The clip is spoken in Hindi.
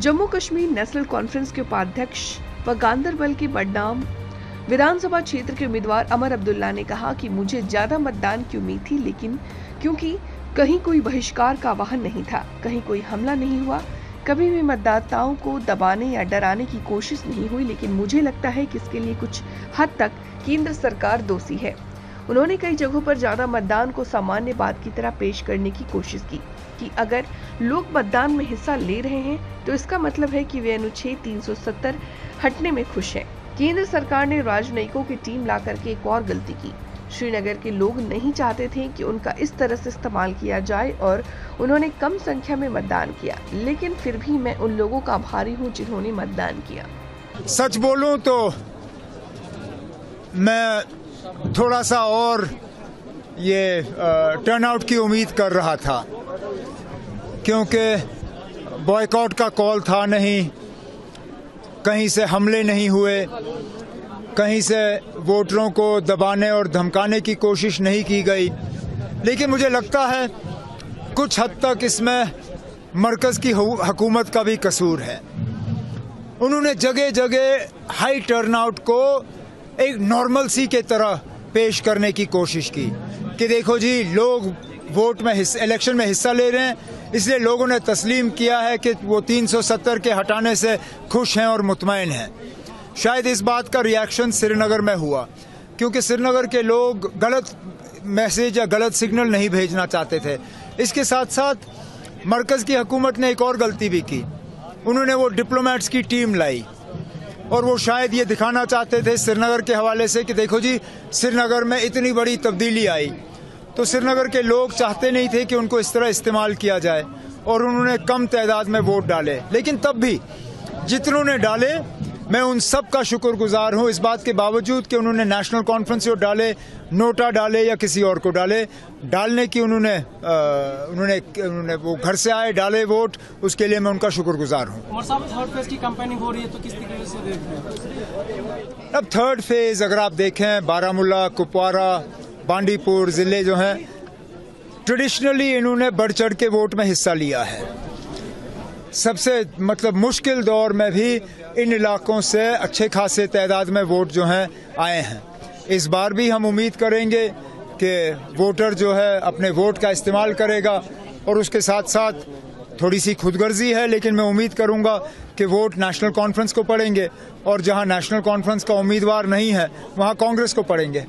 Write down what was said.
जम्मू कश्मीर नेशनल कॉन्फ्रेंस के उपाध्यक्ष व गांदरबल के बडगाम विधानसभा क्षेत्र के उम्मीदवार अमर अब्दुल्ला ने कहा कि मुझे ज्यादा मतदान की उम्मीद थी, लेकिन क्योंकि कहीं कोई बहिष्कार का वाहन नहीं था, कहीं कोई हमला नहीं हुआ, कभी भी मतदाताओं को दबाने या डराने की कोशिश नहीं हुई, लेकिन मुझे लगता है कि इसके लिए कुछ हद तक केंद्र सरकार दोषी है। उन्होंने कई जगहों पर ज्यादा मतदान को सामान्य बात की तरह पेश करने की कोशिश की कि अगर लोग मतदान में हिस्सा ले रहे हैं तो इसका मतलब है कि वे अनुच्छेद 370 हटने में खुश हैं। केंद्र सरकार ने राजनयिकों की टीम ला करके एक और गलती की। श्रीनगर के लोग नहीं चाहते थे कि उनका इस तरह से इस्तेमाल किया जाए और उन्होंने कम संख्या में मतदान किया, लेकिन फिर भी मैं उन लोगों का आभारी हूं जिन्होंने मतदान किया। सच बोलूं तो मैं थोड़ा सा और ये टर्नआउट की उम्मीद कर रहा था, क्योंकि बॉयकॉट का कॉल था नहीं, कहीं से हमले नहीं हुए, कहीं से वोटरों को दबाने और धमकाने की कोशिश नहीं की गई। लेकिन मुझे लगता है कुछ हद तक इसमें मरकज़ की हुकूमत का भी कसूर है। उन्होंने जगह जगह हाई टर्नआउट को एक नॉर्मलसी के तरह पेश करने की कोशिश की कि देखो जी, लोग वोट में इलेक्शन में हिस्सा ले रहे हैं, इसलिए लोगों ने तस्लीम किया है कि वो 370 के हटाने से खुश हैं और मुतमईन हैं। शायद इस बात का रिएक्शन श्रीनगर में हुआ, क्योंकि श्रीनगर के लोग गलत मैसेज या गलत सिग्नल नहीं भेजना चाहते थे। इसके साथ साथ मरकज़ की हुकूमत ने एक और गलती भी की। उन्होंने वो डिप्लोमेट्स की टीम लाई और वो शायद ये दिखाना चाहते थे श्रीनगर के हवाले से कि देखो जी, श्रीनगर में इतनी बड़ी तब्दीली आई। तो श्रीनगर के लोग चाहते नहीं थे कि उनको इस तरह इस्तेमाल किया जाए और उन्होंने कम तादाद में वोट डाले। लेकिन तब भी जितनों ने डाले, मैं उन सब का शुक्रगुजार हूँ, इस बात के बावजूद कि उन्होंने नेशनल कॉन्फ्रेंस को डाले, नोटा डाले या किसी और को डाले, डालने की उन्होंने वो घर से आए, डाले वोट, उसके लिए मैं उनका शुक्रगुजार हूँ। थर्ड फेज की कैंपेनिंग हो रही है, तो किस तरीके से देखते हैं? अब थर्ड फेज अगर आप देखें, बारामूला, कुपवारा, बांडीपुर जिले जो हैं, ट्रेडिशनली इन्होंने बढ़ चढ़ के वोट में हिस्सा लिया है। सबसे मुश्किल दौर में भी इन इलाकों से अच्छे खासे तादाद में वोट जो हैं आए हैं। इस बार भी हम उम्मीद करेंगे कि वोटर जो है अपने वोट का इस्तेमाल करेगा और उसके साथ साथ थोड़ी सी खुदगर्जी है, लेकिन मैं उम्मीद करूंगा कि वोट नेशनल कॉन्फ्रेंस को पड़ेंगे और जहां नेशनल कॉन्फ्रेंस का उम्मीदवार नहीं है वहां कांग्रेस को पड़ेंगे।